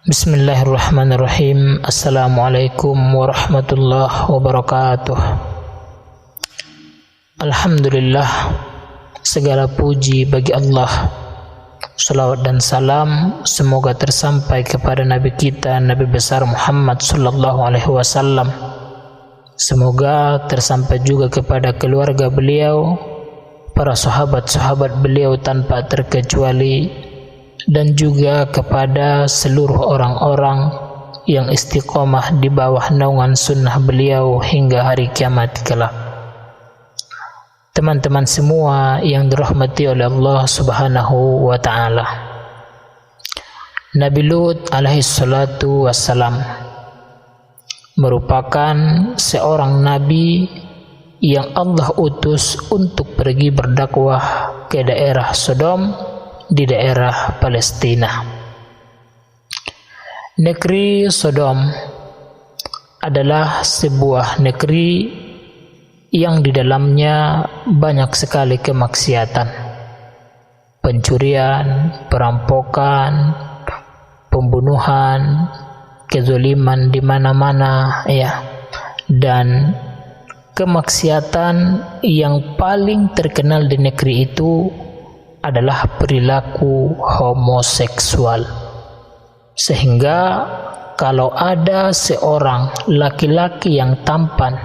Bismillahirrahmanirrahim. Assalamualaikum warahmatullahi wabarakatuh. Alhamdulillah, segala puji bagi Allah. Salawat dan salam semoga tersampai kepada Nabi kita, Nabi besar Muhammad sallallahu alaihi wasallam. Semoga tersampai juga kepada keluarga beliau, para sahabat-sahabat beliau tanpa terkecuali, dan juga kepada seluruh orang-orang yang istiqomah di bawah naungan sunnah beliau hingga hari kiamat kelak. Teman-teman semua yang dirahmati oleh Allah Subhanahu wa ta'ala, Nabi Lut alaihi salatu wassalam merupakan seorang nabi yang Allah utus untuk pergi berdakwah ke daerah Sodom di daerah Palestina. Negeri Sodom adalah sebuah negeri yang di dalamnya banyak sekali kemaksiatan, pencurian, perampokan, pembunuhan, kezaliman di mana-mana, ya. Dan kemaksiatan yang paling terkenal di negeri itu adalah perilaku homoseksual. Sehingga kalau ada seorang laki-laki yang tampan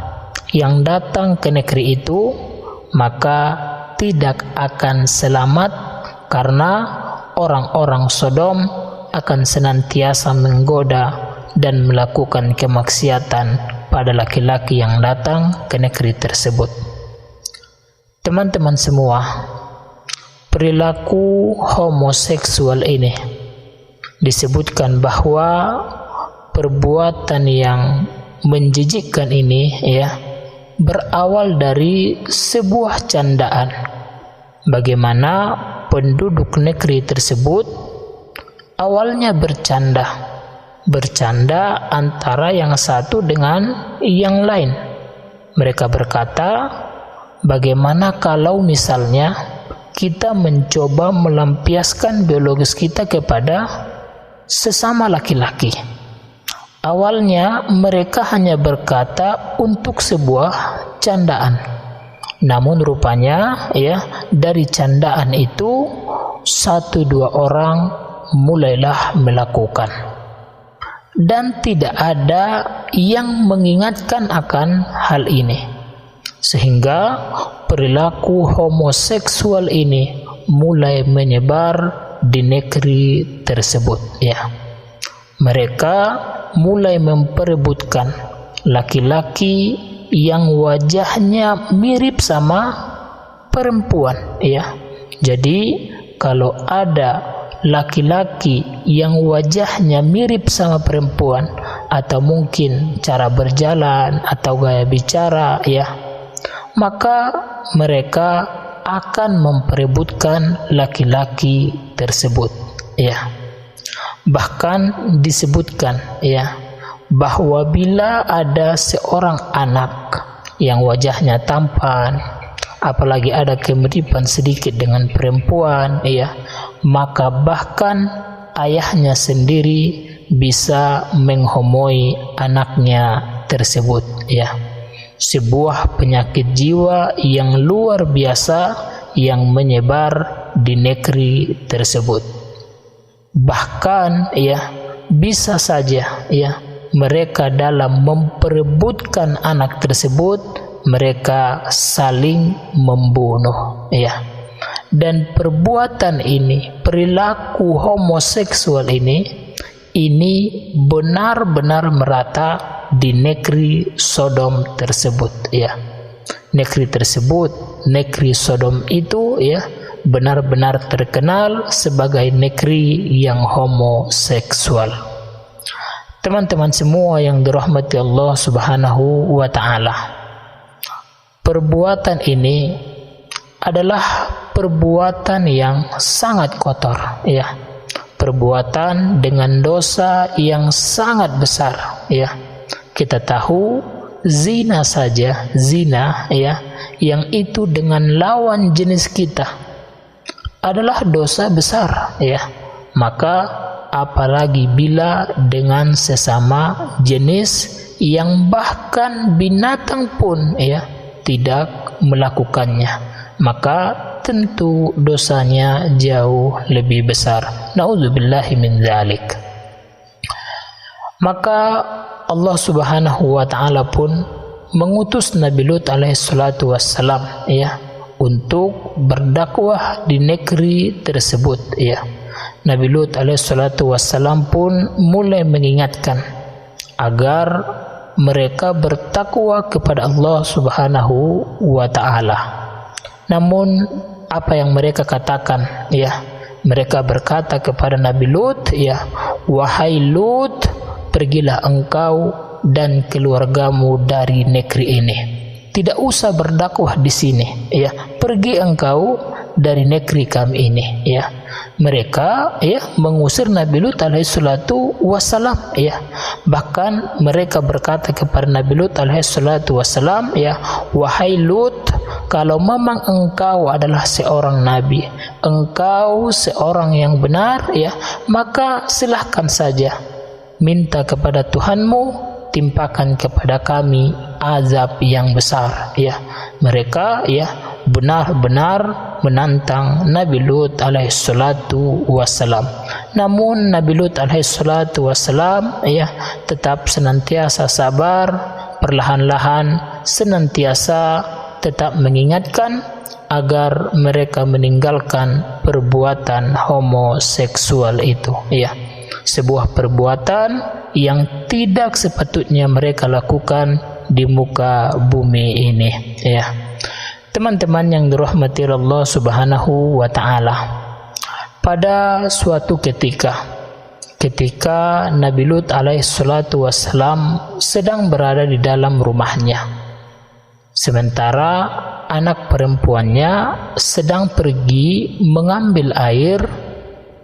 yang datang ke negeri itu, maka tidak akan selamat, karena orang-orang Sodom akan senantiasa menggoda dan melakukan kemaksiatan pada laki-laki yang datang ke negeri tersebut. Teman-teman semua, perilaku homoseksual ini disebutkan bahwa perbuatan yang menjijikkan ini, ya, berawal dari sebuah candaan. Bagaimana penduduk negeri tersebut awalnya bercanda antara yang satu dengan yang lain. Mereka berkata, bagaimana kalau misalnya kita mencoba melampiaskan biologis kita kepada sesama laki-laki. Awalnya mereka hanya berkata untuk sebuah candaan. Namun rupanya, ya, dari candaan itu 1-2 orang mulailah melakukan. Dan tidak ada yang mengingatkan akan hal ini. Sehingga perilaku homoseksual ini mulai menyebar di negeri tersebut, ya. Mereka mulai memperebutkan laki-laki yang wajahnya mirip sama perempuan, ya. Jadi kalau ada laki-laki yang wajahnya mirip sama perempuan, atau mungkin cara berjalan atau gaya bicara, ya, maka mereka akan memperebutkan laki-laki tersebut, ya. Bahkan disebutkan, ya, bahwa bila ada seorang anak yang wajahnya tampan, apalagi ada kemiripan sedikit dengan perempuan, ya, maka bahkan ayahnya sendiri bisa menghomoi anaknya tersebut, ya. Sebuah penyakit jiwa yang luar biasa yang menyebar di negeri tersebut. Bahkan, ya, bisa saja, ya, mereka dalam memperebutkan anak tersebut, mereka saling membunuh, ya. Dan perbuatan ini, perilaku homoseksual ini benar-benar merata di negeri Sodom tersebut, ya. Negeri tersebut, negeri Sodom itu, ya, benar-benar terkenal sebagai negeri yang homoseksual. Teman-teman semua yang dirahmati Allah Subhanahu wa ta'ala, perbuatan ini adalah perbuatan yang sangat kotor, ya. Perbuatan dengan dosa yang sangat besar, ya. Kita tahu zina saja, zina, ya, yang itu dengan lawan jenis kita adalah dosa besar, ya. Maka apalagi bila dengan sesama jenis yang bahkan binatang pun ya tidak melakukannya, maka tentu dosanya jauh lebih besar. Na'udzubillahi min dzalik. Maka Allah Subhanahu wa taala pun mengutus Nabi Lut alaihi salatu wassalam ya untuk berdakwah di negeri tersebut ya. Nabi Lut alaihi salatu wassalam pun mulai mengingatkan agar mereka bertakwa kepada Allah Subhanahu wa taala. Namun apa yang mereka katakan ya? Mereka berkata kepada Nabi Lut ya, "Wahai Lut, pergilah engkau dan keluargamu dari negeri ini. Tidak usah berdakwah di sini ya. Pergi engkau dari negeri kami ini ya." Mereka ya mengusir Nabi Lut alaihi salatu wassalam ya. Bahkan mereka berkata kepada Nabi Lut alaihi salatu wassalam ya, "Wahai Lut, kalau memang engkau adalah seorang nabi, engkau seorang yang benar ya, maka silahkan saja minta kepada Tuhanmu, timpakan kepada kami azab yang besar ya." Mereka ya benar-benar menantang Nabi Lut alaihi salatu wassalam. Namun Nabi Lut alaihi salatu wassalam ya tetap senantiasa sabar, perlahan-lahan senantiasa tetap mengingatkan agar mereka meninggalkan perbuatan homoseksual itu ya. Sebuah perbuatan yang tidak sepatutnya mereka lakukan di muka bumi ini ya. Teman-teman yang dirahmati Allah Subhanahu wa taala, pada suatu ketika Nabi Lut alaihi salatu wassalam sedang berada di dalam rumahnya, sementara anak perempuannya sedang pergi mengambil air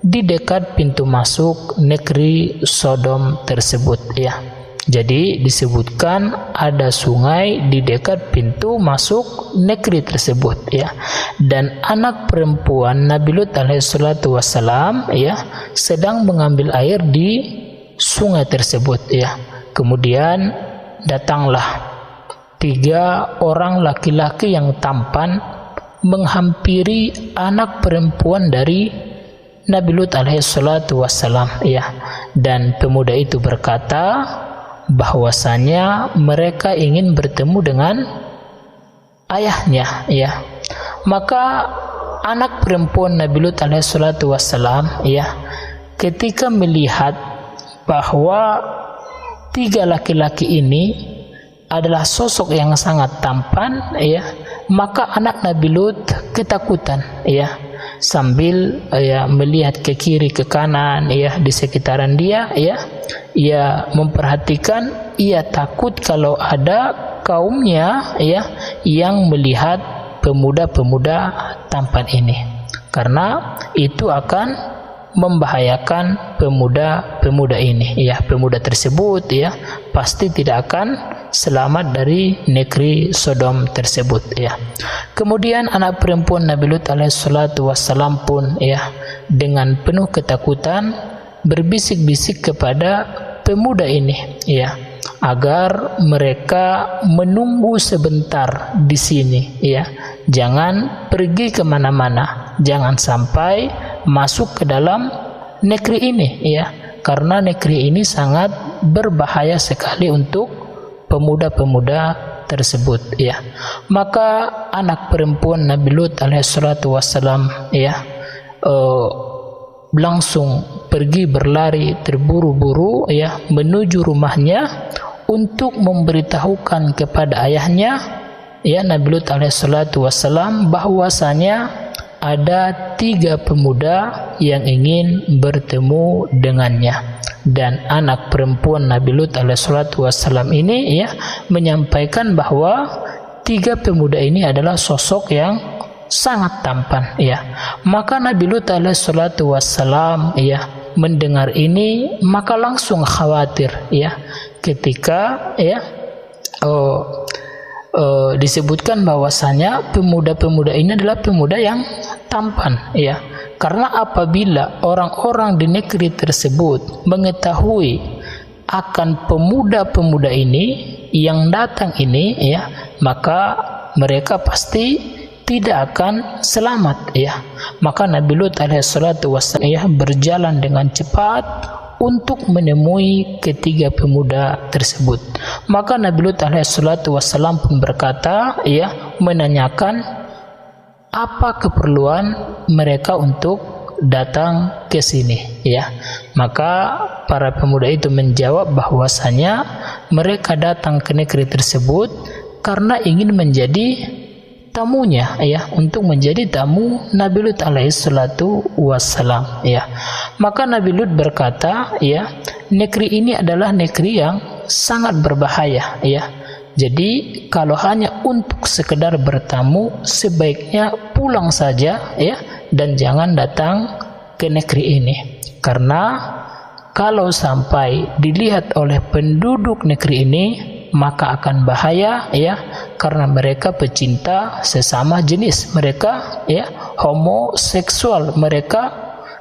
di dekat pintu masuk negeri Sodom tersebut ya. Jadi disebutkan ada sungai di dekat pintu masuk negeri tersebut ya. Dan anak perempuan Nabi Lut alaihi salatu wassalam ya sedang mengambil air di sungai tersebut ya. Kemudian datanglah 3 orang laki-laki yang tampan menghampiri anak perempuan dari Nabi Lut alaihi salatu wassalam ya. Dan pemuda itu berkata bahwasanya mereka ingin bertemu dengan ayahnya ya. Maka anak perempuan Nabi Lut alaihi salatu wassalam ya ketika melihat bahwa 3 laki-laki ini adalah sosok yang sangat tampan ya, maka anak Nabi Lut ketakutan ya, sambil ya melihat ke kiri ke kanan ya di sekitaran dia ya. Ia memperhatikan, ia takut kalau ada kaumnya ya yang melihat pemuda-pemuda tampan ini, karena itu akan membahayakan pemuda-pemuda ini ya. Pemuda tersebut ya pasti tidak akan selamat dari negeri Sodom tersebut ya. Kemudian anak perempuan Nabi Lut alaihi salatu wassalam pun ya dengan penuh ketakutan berbisik-bisik kepada pemuda ini ya agar mereka menunggu sebentar di sini ya. Jangan pergi kemana-mana, jangan sampai masuk ke dalam negeri ini ya, karena negeri ini sangat berbahaya sekali untuk pemuda-pemuda tersebut ya. Maka anak perempuan Nabi Lut alaihi salatu wassalam ya langsung pergi berlari terburu-buru ya menuju rumahnya untuk memberitahukan kepada ayahnya ya Nabi Lut alaihi salatu wassalam bahwasanya ada 3 pemuda yang ingin bertemu dengannya. Dan anak perempuan Nabi Lut alaihi salatu wassalam ini ya menyampaikan bahwa 3 pemuda ini adalah sosok yang sangat tampan ya. Maka Nabi Lut alaihi salatu wassalam ya mendengar ini maka langsung khawatir ya ketika ya disebutkan bahwasanya pemuda-pemuda ini adalah pemuda yang tampan ya. Karena apabila orang-orang di negeri tersebut mengetahui akan pemuda-pemuda ini yang datang ini, ya, maka mereka pasti tidak akan selamat, ya. Maka Nabi Lut alaihissalatu wassalam, ya, berjalan dengan cepat untuk menemui ketiga pemuda tersebut. Maka Nabi Lut alaihissalatu wassalam pun berkata, ya, menanyakan apa keperluan mereka untuk datang ke sini, ya. Maka para pemuda itu menjawab bahwasanya mereka datang ke negeri tersebut karena ingin menjadi tamunya, ya, untuk menjadi tamu Nabi Lut alaihissalatu wassalam, ya. Maka Nabi Lut berkata, ya, negeri ini adalah negeri yang sangat berbahaya, ya. Jadi kalau hanya untuk sekedar bertamu, sebaiknya pulang saja, ya, dan jangan datang ke negeri ini. Karena kalau sampai dilihat oleh penduduk negeri ini, maka akan bahaya, ya, karena mereka pecinta sesama jenis, mereka, ya, homoseksual, mereka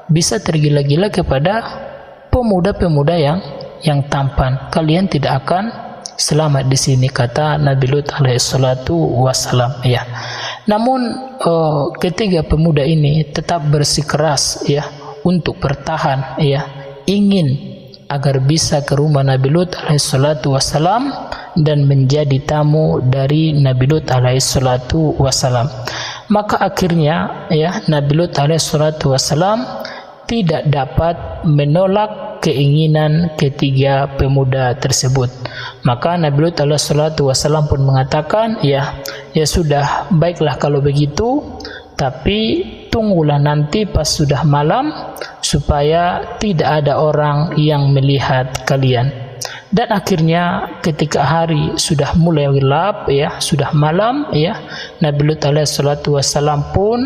bisa tergila-gila kepada pemuda-pemuda yang tampan. Kalian tidak akan selamat di sini, kata Nabi Lut alaihissalatu wassalam, ya. Namun ketiga pemuda ini tetap bersikeras, ya, untuk bertahan, ya, ingin agar bisa ke rumah Nabi Lut alaihissalatu wassalam dan menjadi tamu dari Nabi Lut alaihissalatu wassalam. Maka akhirnya, ya, Nabi Lut alaihissalatu wassalam tidak dapat menolak keinginan ketiga pemuda tersebut. Maka Nabi Lut alaihissalatu wassalam pun mengatakan, ya sudah, baiklah kalau begitu, tapi tunggulah nanti pas sudah malam supaya tidak ada orang yang melihat kalian. Dan akhirnya ketika hari sudah mulai gelap, ya, sudah malam, ya, Nabi Lut alaihissalatu wassalam pun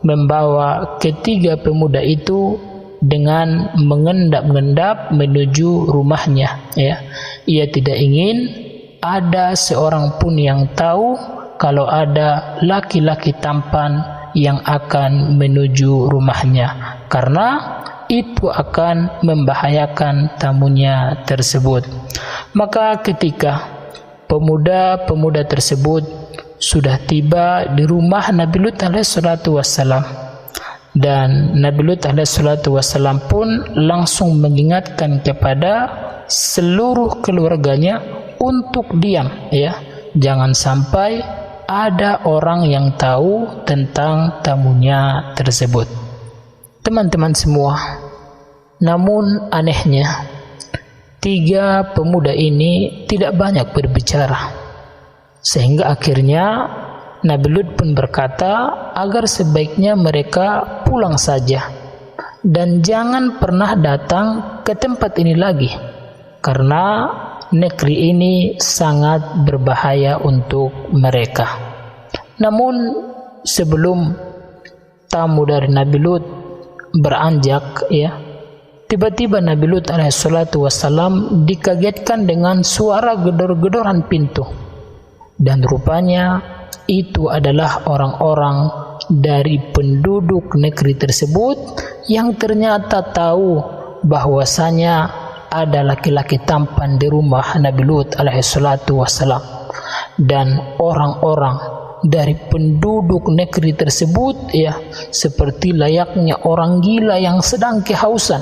membawa ketiga pemuda itu dengan mengendap-endap menuju rumahnya, ya. Ia tidak ingin ada seorang pun yang tahu kalau ada laki-laki tampan yang akan menuju rumahnya, karena itu akan membahayakan tamunya tersebut. Maka ketika pemuda-pemuda tersebut sudah tiba di rumah Nabi Lut alaihissalatu wassalam, dan Nabi Lut alaihissalatu wassalam pun langsung mengingatkan kepada seluruh keluarganya untuk diam, ya, jangan sampai ada orang yang tahu tentang tamunya tersebut. Teman-teman semua, namun anehnya tiga pemuda ini tidak banyak berbicara, sehingga akhirnya Nabi Lut pun berkata agar sebaiknya mereka pulang saja dan jangan pernah datang ke tempat ini lagi, karena negeri ini sangat berbahaya untuk mereka. Namun sebelum tamu dari Nabi Lut beranjak, ya, tiba-tiba Nabi Lut alaihissalatu wassalam dikagetkan dengan suara gedor-gedoran pintu, dan rupanya itu adalah orang-orang dari penduduk negeri tersebut yang ternyata tahu bahwasanya ada laki-laki tampan di rumah Nabi Lut alaihissalatu wassalam. Dan orang-orang dari penduduk negeri tersebut, ya, seperti layaknya orang gila yang sedang kehausan,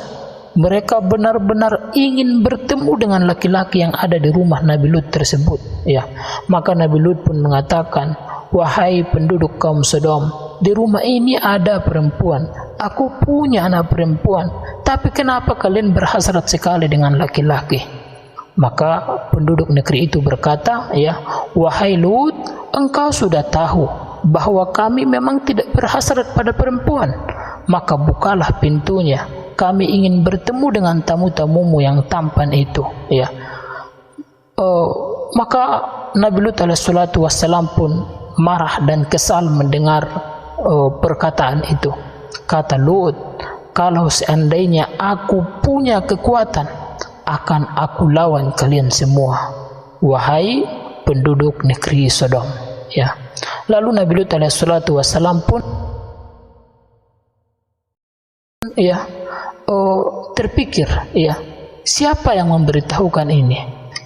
mereka benar-benar ingin bertemu dengan laki-laki yang ada di rumah Nabi Lut tersebut, ya. Maka Nabi Lut pun mengatakan, wahai penduduk kaum Sodom, di rumah ini ada perempuan, aku punya anak perempuan, tapi kenapa kalian berhasrat sekali dengan laki-laki? Maka penduduk negeri itu berkata, ya, wahai Lut, engkau sudah tahu bahwa kami memang tidak berhasrat pada perempuan, maka bukalah pintunya, kami ingin bertemu dengan tamu-tamumu yang tampan itu, ya. Maka Nabi Lut alaihissalatu wassalam pun marah dan kesal mendengar perkataan itu. Kata Lut, kalau seandainya aku punya kekuatan, akan aku lawan kalian semua, wahai penduduk negeri Sodom, ya. Lalu Nabi Lut alaihissalatu wassalam pun ya terpikir, ya, siapa yang memberitahukan ini?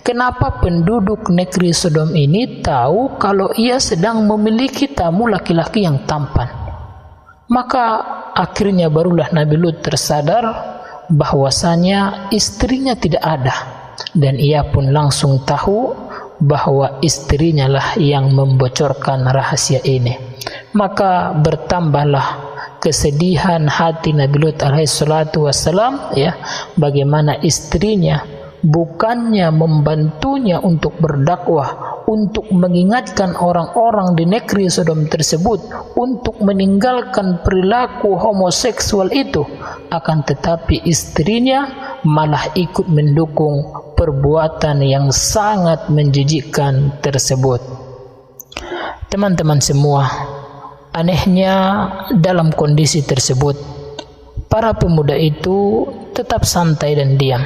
Kenapa penduduk negeri Sodom ini tahu kalau ia sedang memiliki tamu laki-laki yang tampan? Maka akhirnya barulah Nabi Lut tersadar bahwasanya istrinya tidak ada, dan ia pun langsung tahu bahwa istrinya lah yang membocorkan rahasia ini. Maka bertambahlah kesedihan hati Nabi Lut alaihissalatu wassalam, ya, bagaimana istrinya bukannya membantunya untuk berdakwah, untuk mengingatkan orang-orang di negeri Sodom tersebut untuk meninggalkan perilaku homoseksual itu, akan tetapi istrinya malah ikut mendukung perbuatan yang sangat menjijikkan tersebut. Teman-teman semua, anehnya dalam kondisi tersebut, para pemuda itu tetap santai dan diam.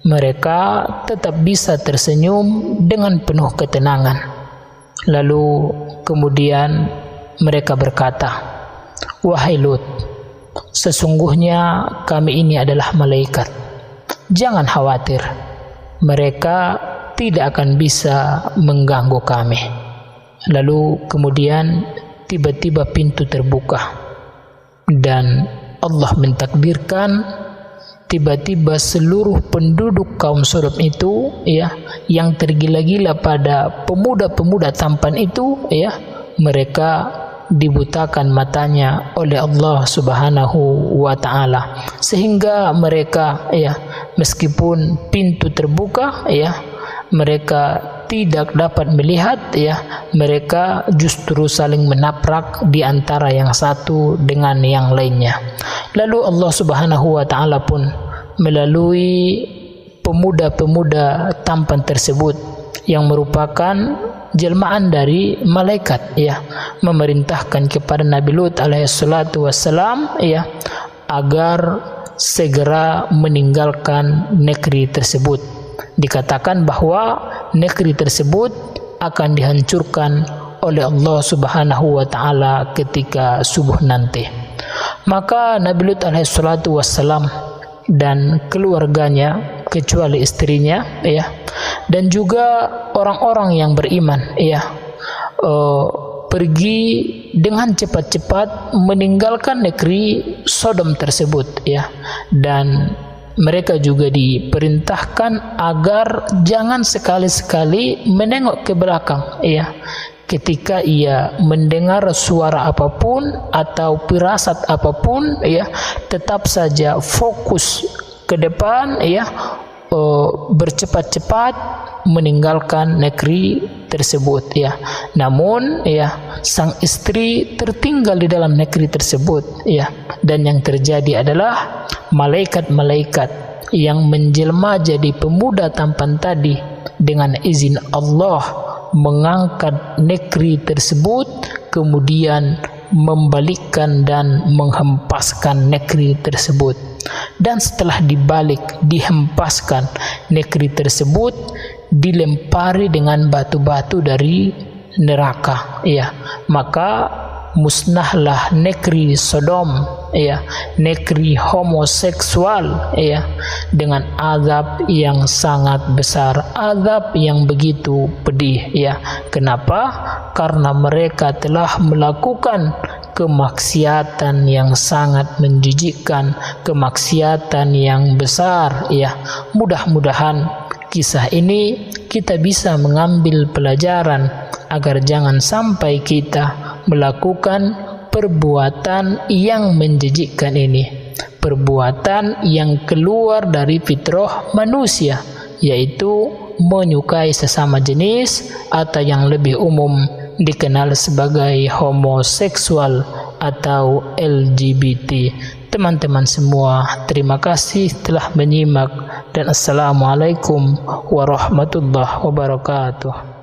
Mereka tetap bisa tersenyum dengan penuh ketenangan. Lalu kemudian mereka berkata, "Wahai Lut, sesungguhnya kami ini adalah malaikat. Jangan khawatir, mereka tidak akan bisa mengganggu kami." Lalu kemudian tiba-tiba pintu terbuka dan Allah mentakdirkan tiba-tiba seluruh penduduk kaum Sodom itu, ya, yang tergila-gila pada pemuda-pemuda tampan itu, ya, mereka dibutakan matanya oleh Allah Subhanahu wa taala, sehingga mereka, ya, meskipun pintu terbuka, ya, mereka tidak dapat melihat, ya, mereka justru saling menaprak di antara yang satu dengan yang lainnya. Lalu Allah Subhanahu wa taala pun melalui pemuda-pemuda tampan tersebut yang merupakan jelmaan dari malaikat, ya, memerintahkan kepada Nabi Lut alaihissalatu wassalam, ya, agar segera meninggalkan negeri tersebut. Dikatakan bahwa negeri tersebut akan dihancurkan oleh Allah Subhanahu wa taala ketika subuh nanti. Maka Nabi Lut alaihissalatu wassalam dan keluarganya, kecuali istrinya, ya, dan juga orang-orang yang beriman, ya, pergi dengan cepat-cepat meninggalkan negeri Sodom tersebut, ya, dan mereka juga diperintahkan agar jangan sekali-sekali menengok ke belakang, ya, ketika ia mendengar suara apapun atau firasat apapun, ya, tetap saja fokus ke depan, ya, bercepat-cepat meninggalkan negeri tersebut, ya. Namun, ya, sang istri tertinggal di dalam negeri tersebut, ya, dan yang terjadi adalah malaikat-malaikat yang menjelma jadi pemuda tampan tadi dengan izin Allah mengangkat negeri tersebut, kemudian membalikkan dan menghempaskan negeri tersebut. Dan setelah dihempaskan negeri tersebut, dilempari dengan batu-batu dari neraka, ya, maka musnahlah negeri Sodom, ya, negeri homoseksual, ya, dengan azab yang sangat besar, azab yang begitu pedih, ya. Kenapa? Karena mereka telah melakukan kemaksiatan yang sangat menjijikkan, kemaksiatan yang besar, ya. Mudah-mudahan kisah ini kita bisa mengambil pelajaran agar jangan sampai kita melakukan perbuatan yang menjijikkan ini, perbuatan yang keluar dari fitrah manusia, yaitu menyukai sesama jenis atau yang lebih umum dikenal sebagai homoseksual atau LGBT. Teman-teman semua, terima kasih telah menyimak dan assalamualaikum warahmatullahi wabarakatuh.